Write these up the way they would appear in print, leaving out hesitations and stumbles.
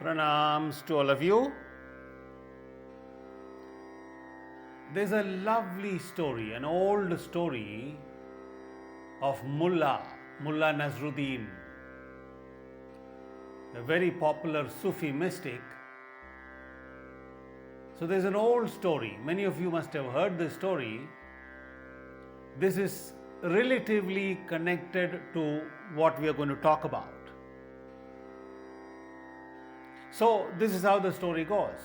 Pranams to all of you. There's a lovely story, an old story of Mullah Nasruddin, a very popular Sufi mystic. So there's an old story. Many of you must have heard this story. This is relatively connected to what we are going to talk about. So this is how the story goes.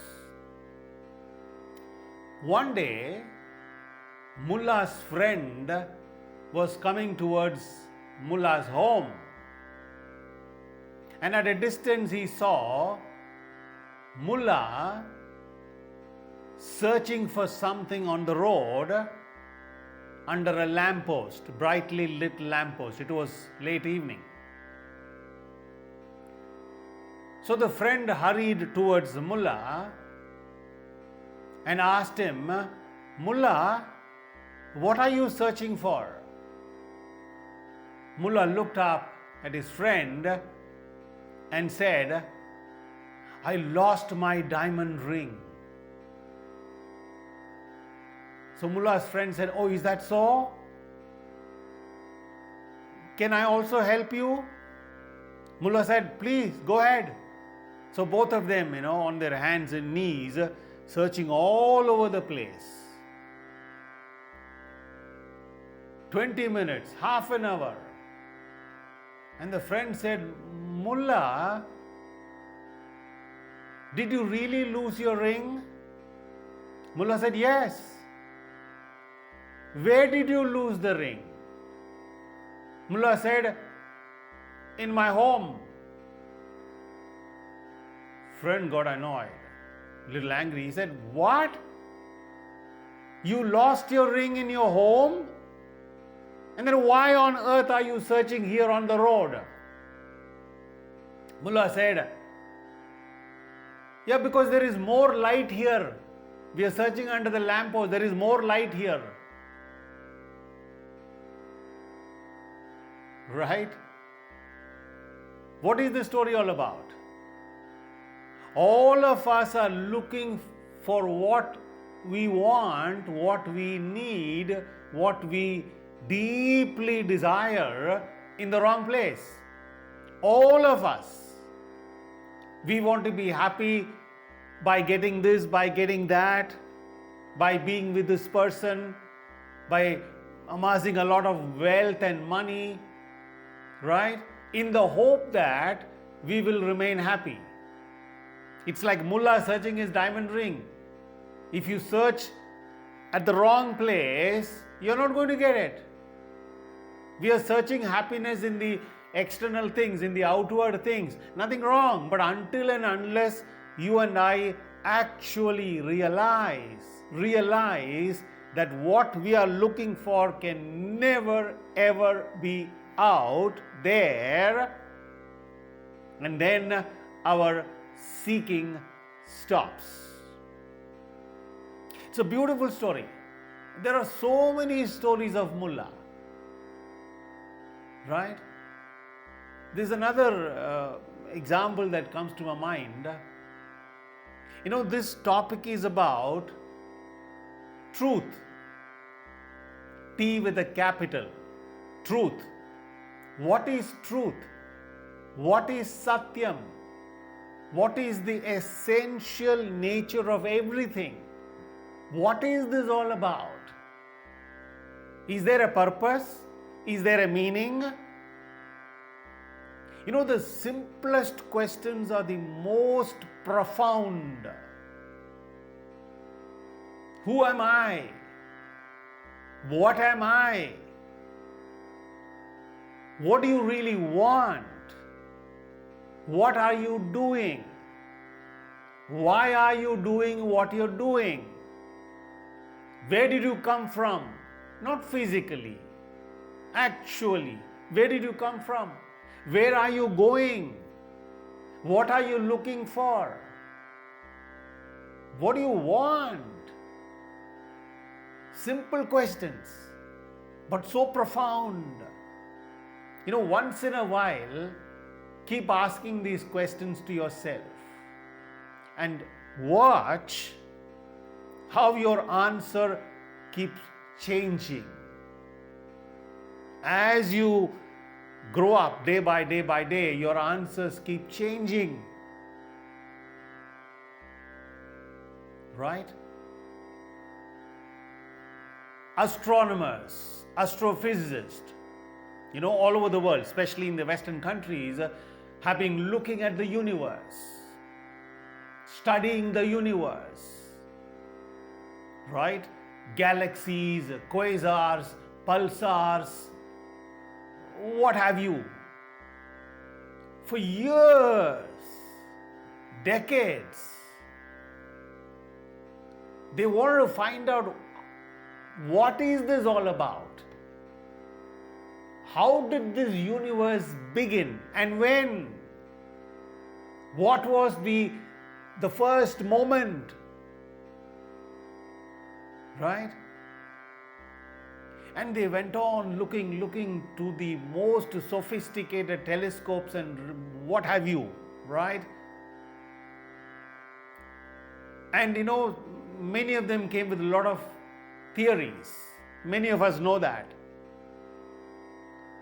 One day, Mullah's friend was coming towards Mullah's home, and at a distance he saw Mullah searching for something on the road under a lamppost, brightly lit lamppost. It was late evening. So the friend hurried towards Mullah and asked him, Mullah, what are you searching for? Mullah looked up at his friend and said, I lost my diamond ring. So Mullah's friend said, oh, is that so? Can I also help you? Mullah said, please, go ahead. So both of them, on their hands and knees, searching all over the place. 20 minutes, half an hour. And the friend said, Mullah, did you really lose your ring? Mullah said, yes. Where did you lose the ring? Mullah said, in my home. Friend got annoyed, a little angry. He said, what? You lost your ring in your home? And then why on earth are you searching here on the road? Mullah said, yeah, because there is more light here. We are searching under the lamppost. There is more light here. Right? What is the story all about? All of us are looking for what we want, what we need, what we deeply desire in the wrong place. All of us. We want to be happy by getting this, by getting that, by being with this person, by amassing a lot of wealth and money, right? In the hope that we will remain happy. It's like Mullah searching his diamond ring. If you search at the wrong place, you're not going to get it. We are searching happiness in the external things, in the outward things. Nothing wrong. But until and unless you and I actually realize that what we are looking for can never ever be out there, and then our seeking stops. It's a beautiful story. There are so many stories of Mullah, right? There's another example that comes to my mind. This topic is about truth. T with a capital. Truth. What is truth? What is Satyam? What is the essential nature of everything? What is this all about? Is there a purpose? Is there a meaning? The simplest questions are the most profound. Who am I? What am I? What do you really want? What are you doing? Why are you doing what you're doing? Where did you come from? Not physically, actually. Where did you come from? Where are you going? What are you looking for? What do you want? Simple questions, but so profound. Once in a while, keep asking these questions to yourself. and watch how your answer keeps changing. As you grow up day by day, your answers keep changing. Right? Astronomers, astrophysicists, all over the world, especially in the Western countries, have been looking at the universe, studying the universe, right? Galaxies, quasars, pulsars, what have you. For years, decades, they wanted to find out, what is this all about? How did this universe begin and when? What was the first moment? Right? And they went on looking to the most sophisticated telescopes and what have you, right? And many of them came with a lot of theories. Many of us know that.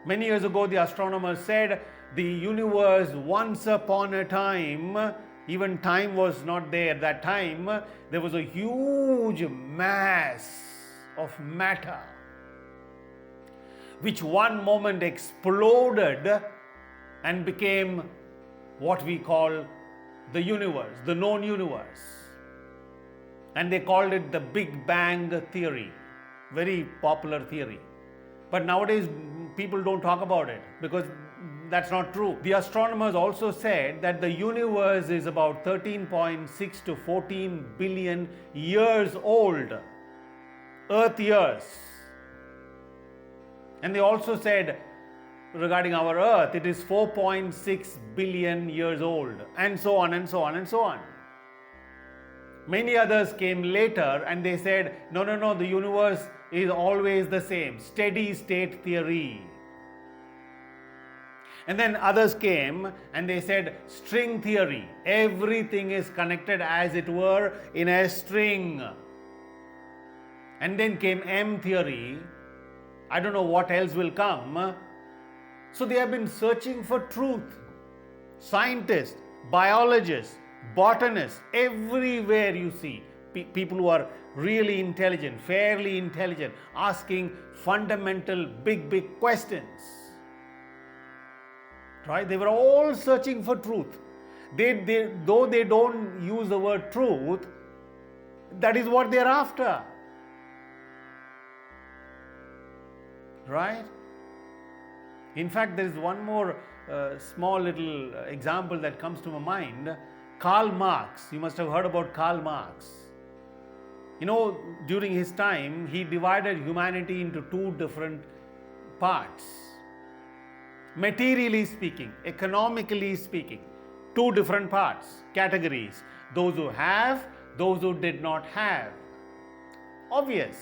Many years ago, the astronomers said the universe, once upon a time, even time was not there at that time, there was a huge mass of matter which one moment exploded and became what we call the universe, the known universe. And they called it the Big Bang theory. Very popular theory. But nowadays, people don't talk about it because that's not true. The astronomers also said that the universe is about 13.6 to 14 billion years old, Earth years. And they also said regarding our Earth, it is 4.6 billion years old, and so on and so on and so on. Many others came later and they said, no, the universe is always the same, steady state theory. And then others came and they said string theory. Everything is connected as it were in a string. And then came M theory. I don't know what else will come. So they have been searching for truth. Scientists, biologists, botanists, everywhere you see people who are really intelligent, fairly intelligent, asking fundamental big questions. Right? They were all searching for truth. Though they don't use the word truth, that is what they are after. Right? In fact, there is one more small little example that comes to my mind. Karl Marx. You must have heard about Karl Marx. During his time, he divided humanity into two different parts. Materially speaking, economically speaking, two different parts, categories. Those who have, those who did not have. Obvious,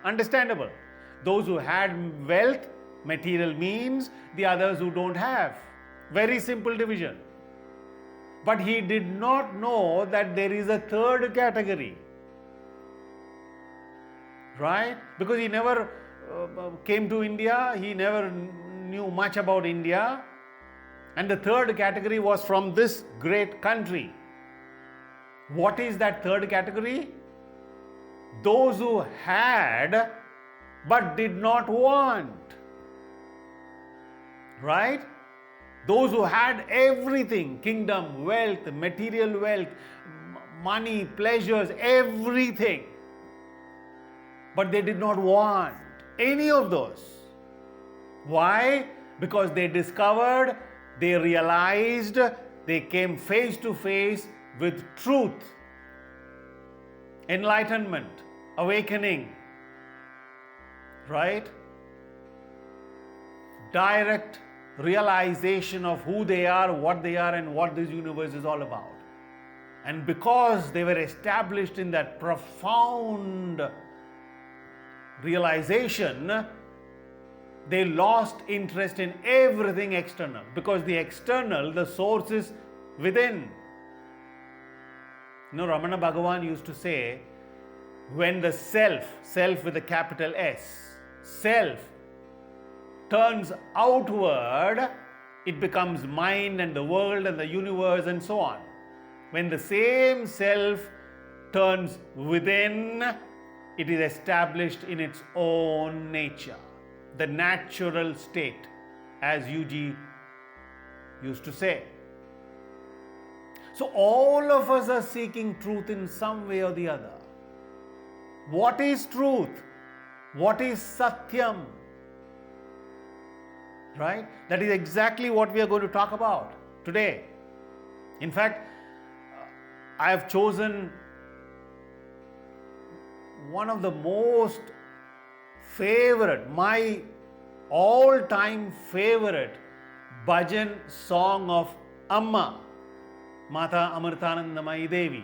understandable. Those who had wealth, material means, the others who don't have. Very simple division. But he did not know that there is a third category. Right? Because he never came to India, he never knew much about India. And the third category was from this great country. What is that third category? Those who had but did not want. Right? Those who had everything, kingdom, wealth, material wealth, money, pleasures, everything. But they did not want any of those. Why? Because they discovered, they realized, they came face to face with truth, enlightenment, awakening. Right? Direct realization of who they are, and what this universe is all about. And because they were established in that profound realization, they lost interest in everything external, because the external, the source is within. Ramana Bhagavan used to say, when the self with a capital S, self turns outward, it becomes mind and the world and the universe and so on. When the same self turns within, it is established in its own nature, the natural state, as UG used to say. So all of us are seeking truth in some way or the other. What is truth? What is Satyam? Right? That is exactly what we are going to talk about today. In fact, I have chosen one of the most favorite, my all-time favorite Bhajan song of Amma, Mata Amritanandamayi Devi.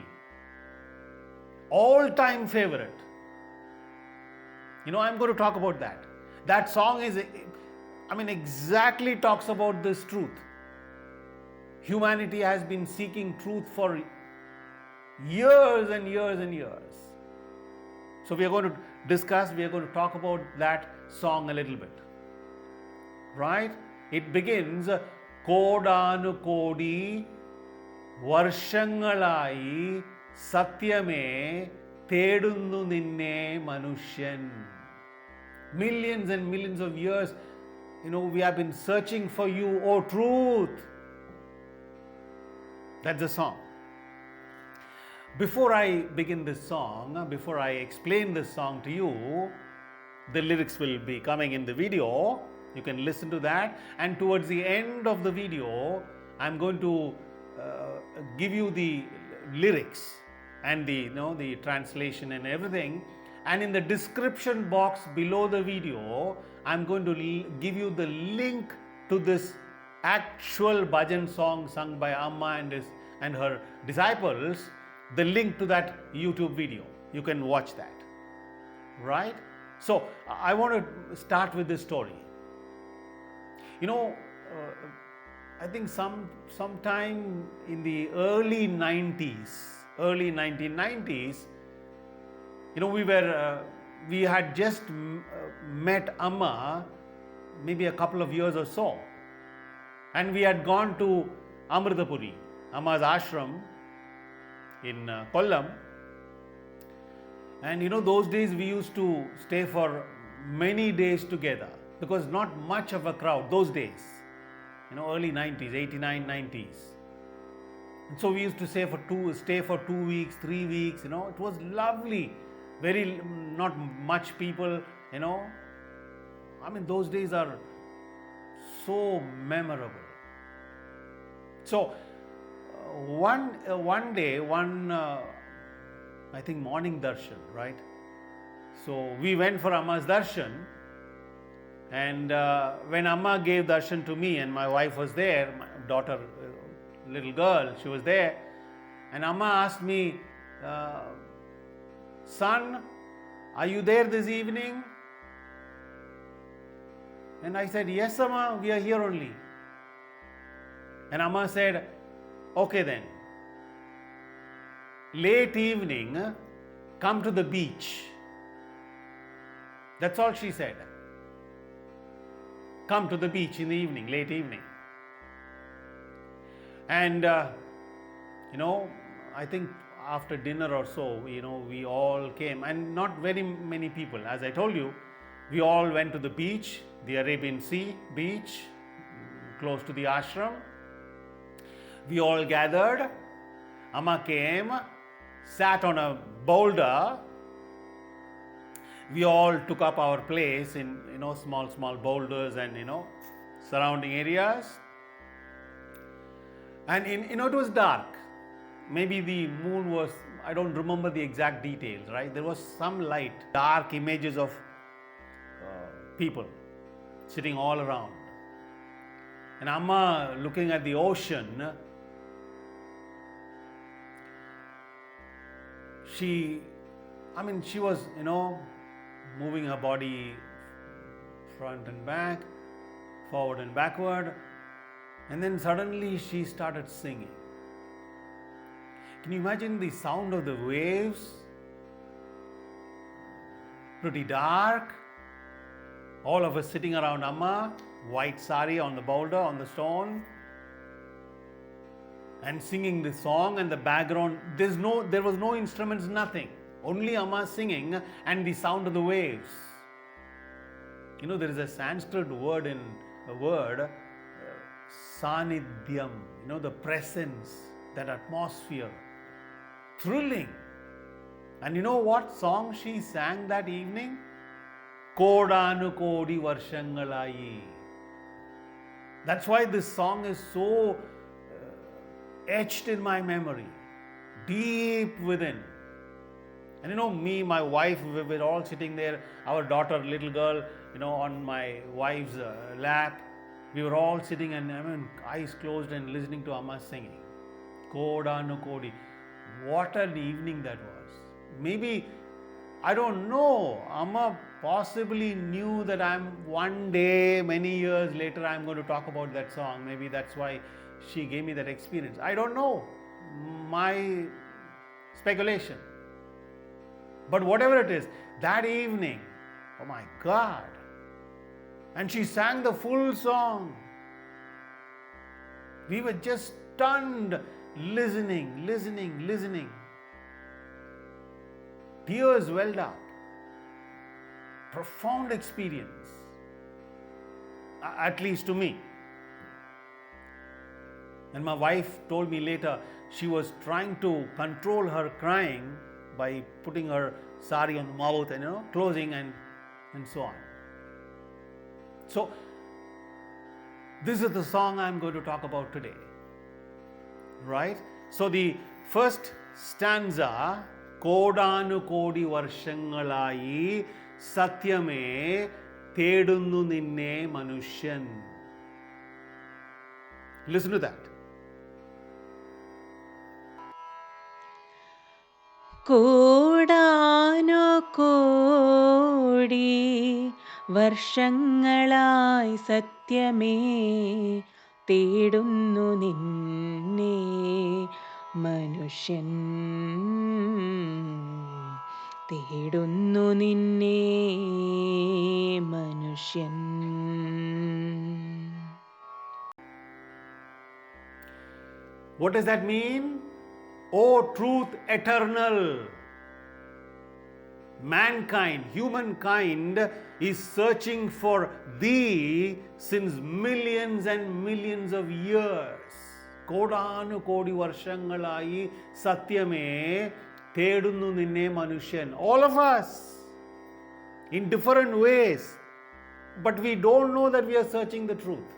All-time favorite. I'm going to talk about that. That song exactly talks about this truth. Humanity has been seeking truth for years and years and years. So we are going to talk about that song a little bit. Right? It begins, Kodaanukoti varshangalayi satyame tedunnu ninne manushyan. Millions and millions of years, we have been searching for you, O truth. That's the song. Before I begin this song, before I explain this song to you, the lyrics will be coming in the video. You can listen to that. And towards the end of the video, I'm going to give you the lyrics and the translation and everything. And in the description box below the video, I'm going to give you the link to this actual bhajan song sung by Amma and her disciples, the link to that YouTube video. You can watch that. Right? So, I want to start with this story. I think sometime in the early 1990s, we had just met Amma maybe a couple of years or so, and we had gone to Amritapuri, Amma's ashram in Kollam. And those days we used to stay for many days together because not much of a crowd those days, early 90s, 89, 90s. And so we used to stay for 2 weeks, 3 weeks, it was lovely. Very not much people, those days are so memorable. So one day, I think morning darshan, right? So we went for Amma's darshan, and when Amma gave darshan to me and my wife was there, my daughter, little girl, she was there, and Amma asked me, son, are you there this evening? And I said, yes, Amma, we are here only. And Amma said, okay then, late evening, come to the beach. That's all she said. Come to the beach in the evening, late evening. And, I think after dinner or so, we all came, and not very many people. As I told you, we all went to the beach, the Arabian Sea beach, close to the ashram. We all gathered. Amma came, sat on a boulder. We all took up our place in, small boulders and, surrounding areas. And, it was dark. Maybe the moon was, I don't remember the exact details, right? There was some light, dark images of people sitting all around. And Amma looking at the ocean, she was, moving her body front and back, forward and backward. And then suddenly she started singing. Can you imagine the sound of the waves? Pretty dark. All of us sitting around Amma, white sari on the boulder, on the stone, and singing the song, and the background, there was no instruments, nothing. Only Amma singing and the sound of the waves. There is a Sanskrit word sanidhyam, the presence, that atmosphere. Thrilling. And you know what song she sang that evening? Kodaanukoti varshangalayi. That's why this song is so etched in my memory, deep within. And me, my wife, we were all sitting there, our daughter, little girl, on my wife's lap. We were all sitting and eyes closed and listening to Amma singing. Kodaanukoti. What an evening that was. Maybe, I don't know, Amma possibly knew that one day, many years later, I'm going to talk about that song. Maybe that's why she gave me that experience. I don't know. My speculation. But whatever it is, that evening, oh my God. And she sang the full song. We were just stunned, listening. Tears welled up. Profound experience. At least to me. And my wife told me later, she was trying to control her crying by putting her sari on the mouth and closing and so on. So, this is the song I'm going to talk about today. Right? So, the first stanza, Kodaanukoti varshangalayi satyame tedunnu ninne manusyan. Listen to that. Kodaanukoti varshangalayi satyame tedunnu ninne manusyan. Tedunnu ninne manusyan. What does that mean? O truth eternal. Mankind, humankind is searching for thee since millions and millions of years. Kodaanukoti varshangalayi satyame tedunnu ninne manusyan. All of us, in different ways, but we don't know that we are searching the truth.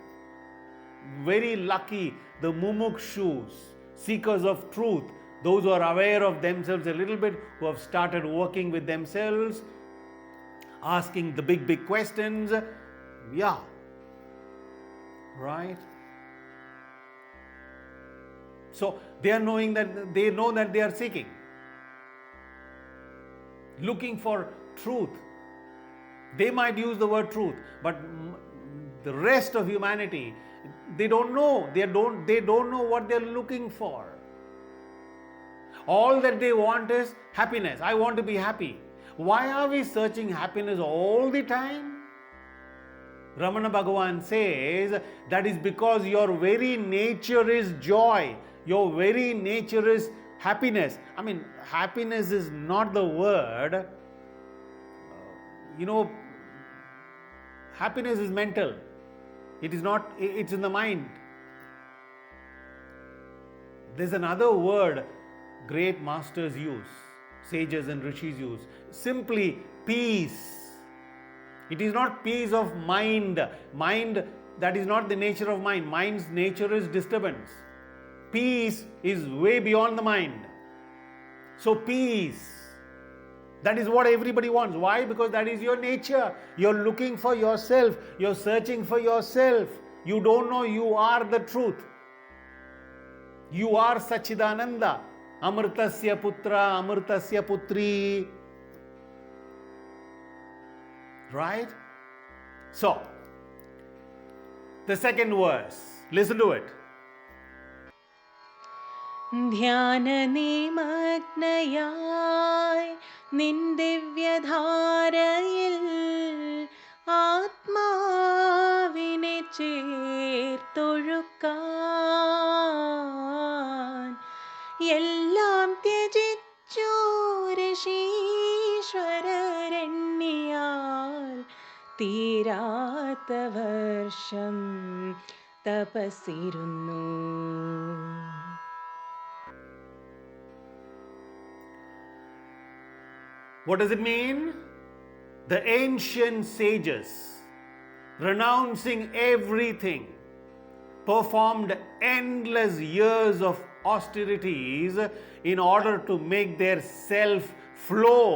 Very lucky the mumukshus, seekers of truth, those who are aware of themselves a little bit, who have started working with themselves, asking the big questions. Yeah. Right? So they are knowing that they know that they are seeking, looking for truth. They might use the word truth, but the rest of humanity, they don't know. They don't know what they're looking for. All that they want is happiness. I want to be happy. Why are we searching happiness all the time? Ramana Bhagavan says that is because your very nature is joy. Your very nature is happiness. Happiness is not the word. Happiness is mental. It is not, it's in the mind. There's another word great masters use, sages and rishis use. Simply peace. It is not peace of mind. Mind, that is not the nature of mind. Mind's nature is disturbance. Peace is way beyond the mind. So peace. That is what everybody wants. Why? Because that is your nature. You're looking for yourself. You're searching for yourself. You don't know you are the truth. You are Sachidananda. Amritasya putra, Amritasya putri. Right? So, the second verse. Listen to it. ധ്യാനനിമഗ്നയായി നിൻ ദിവ്യധാരയിൽ ആത്മാവിനെ ചേർത്തൊഴുക്കാൻ എല്ലാം ത്യജിച്ചു ഋഷീശ്വരരണ്യാൽ തീരാത്ത വർഷം തപസ്സിരുന്നു. What does it mean? The ancient sages, renouncing everything, performed endless years of austerities in order to make their self flow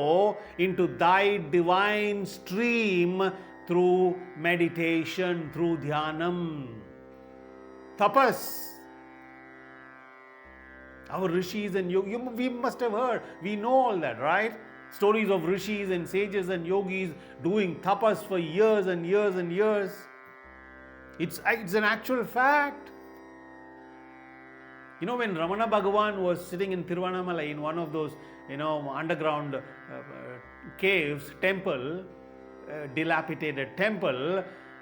into thy divine stream through meditation, through dhyanam. Tapas. Our rishis and yogis, we must have heard, we know all that, right? Stories of rishis and sages and yogis doing tapas for years and years and years. It's an actual fact. You know, when Ramana Bhagavan was sitting in Tiruvannamalai in one of those, underground caves, temple, dilapidated temple,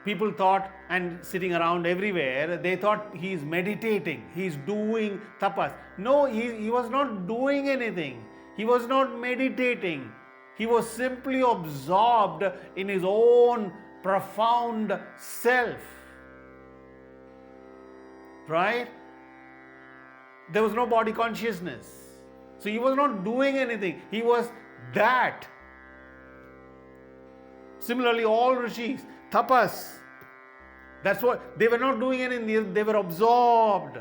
people thought, and sitting around everywhere, they thought he's meditating, he's doing tapas. No, he was not doing anything. He was not meditating. He was simply absorbed in his own profound self. Right? There was no body consciousness. So he was not doing anything. He was that. Similarly, all rishis, tapas. That's what, they were not doing anything, they were absorbed.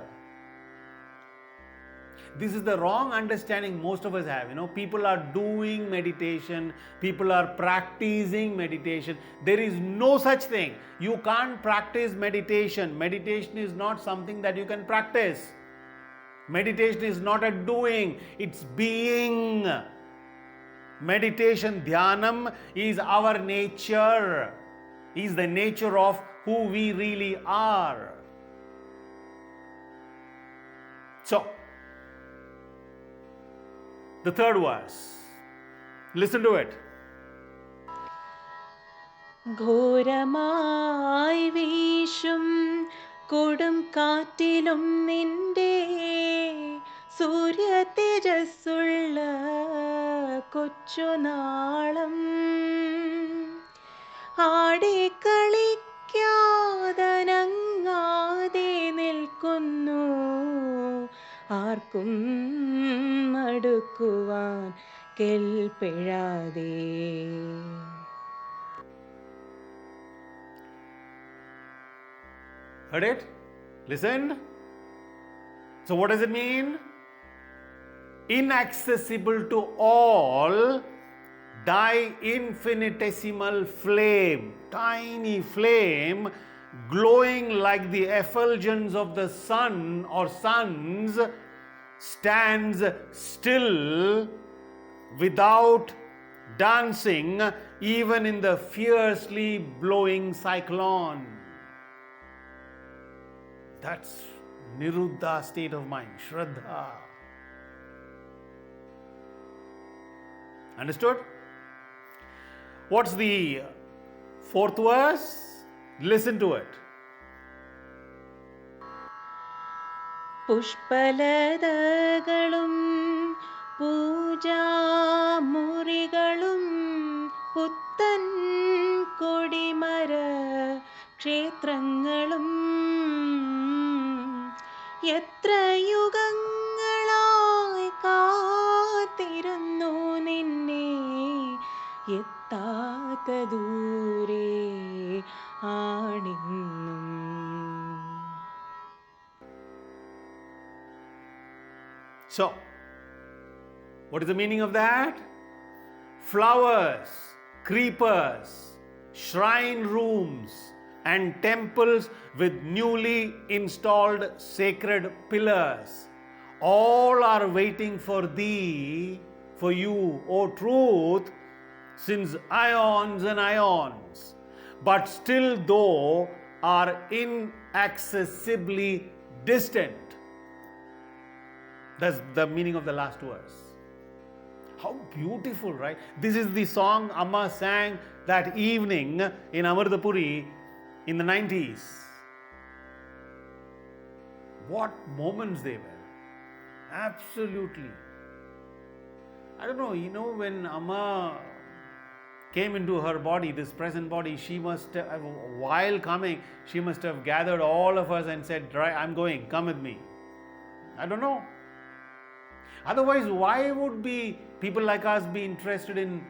This is the wrong understanding most of us have. People are doing meditation, people are practicing meditation. There is no such thing. You can't practice meditation. Meditation is not something that you can practice. Meditation is not a doing, it's being. Meditation, dhyanam, is our nature, is the nature of who we really are. So, the third verse, listen to it. ഘോരമായി വീശും കൊടും കാറ്റിലും നിന്റെ സൂര്യ തേജസ്സുള്ള കൊച്ചുനാളം ആടിക്കളിക്കാതനങ്ങാതെ നിൽക്കുന്നു, ആർക്കും അടുക്കുവാൻ കെൽപ്പിഴാതെ. Heard it? Listened? So what does it mean? Inaccessible to all, thy infinitesimal flame, tiny flame, glowing like the effulgence of the sun or suns, stands still without dancing even in the fiercely blowing cyclone. That's Niruddha state of mind, Shraddha. Understood? What's the fourth verse? Listen to it. പുഷ്പലതകളും പൂജാമുറികളും പുത്തൻ കൊടിമര ക്ഷേത്രങ്ങളും എത്ര യുഗങ്ങളായി കാത്തിരുന്നു നിന്നെ, എത്താത്ത ദൂരെ ആണിന്നും. So, what is the meaning of that? Flowers, creepers, shrine rooms, and temples with newly installed sacred pillars, all are waiting for thee, for you, O truth, since ions and ions, but still though are inaccessibly distant. That's the meaning of the last verse. How beautiful, right? This is the song Amma sang that evening in Amritapuri in the 90s. What moments they were. Absolutely. I don't know, when Amma came into her body, this present body, she must have, while coming, she must have gathered all of us and said, I'm going, come with me. I don't know. Otherwise, why would people like us be interested in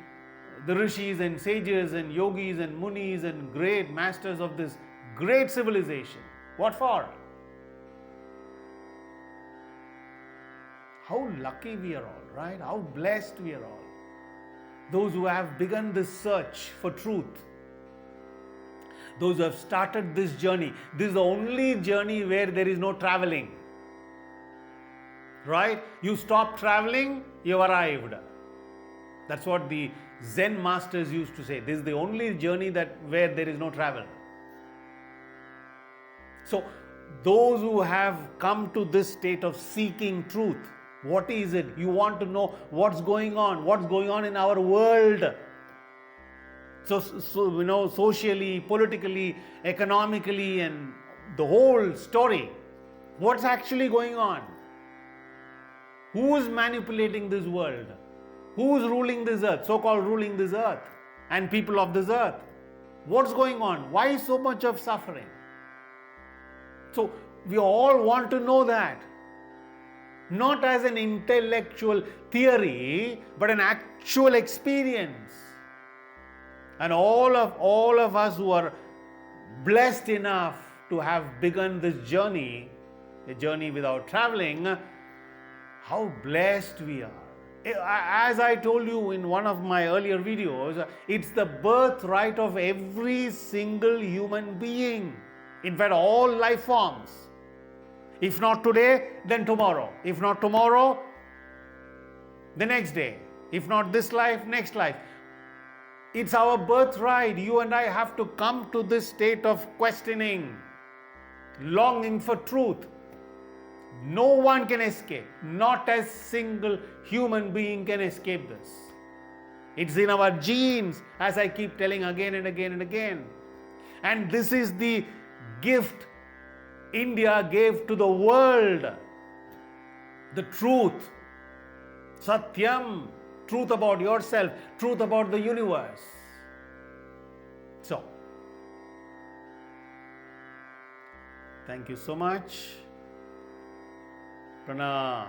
the rishis and sages and yogis and munis and great masters of this great civilization? What for? How lucky we are all, right? How blessed we are all. Those who have begun this search for truth. Those who have started this journey. This is the only journey where there is no traveling. Right? You stop traveling, you arrived. That's what the Zen masters used to say. This is the only journey where there is no travel. So, those who have come to this state of seeking truth, what is it? You want to know what's going on in our world. So socially, politically, economically, and the whole story. What's actually going on? Who is manipulating this world? Who is ruling this earth? So-called ruling this earth and people of this earth. What's going on? Why so much of suffering? So we all want to know that. Not as an intellectual theory, but an actual experience. And all of us who are blessed enough to have begun this journey, a journey without traveling, how blessed we are. As I told you in one of my earlier videos, it's the birthright of every single human being. In fact, all life forms. If not today, then tomorrow. If not tomorrow, the next day. If not this life, next life. It's our birthright. You and I have to come to this state of questioning, longing for truth. No one can escape. Not a single human being can escape this. It's in our genes, as I keep telling again and again and again. And this is the gift India gave to the world. The truth. Satyam. Truth about yourself. Truth about the universe. So, thank you so much. Pranams.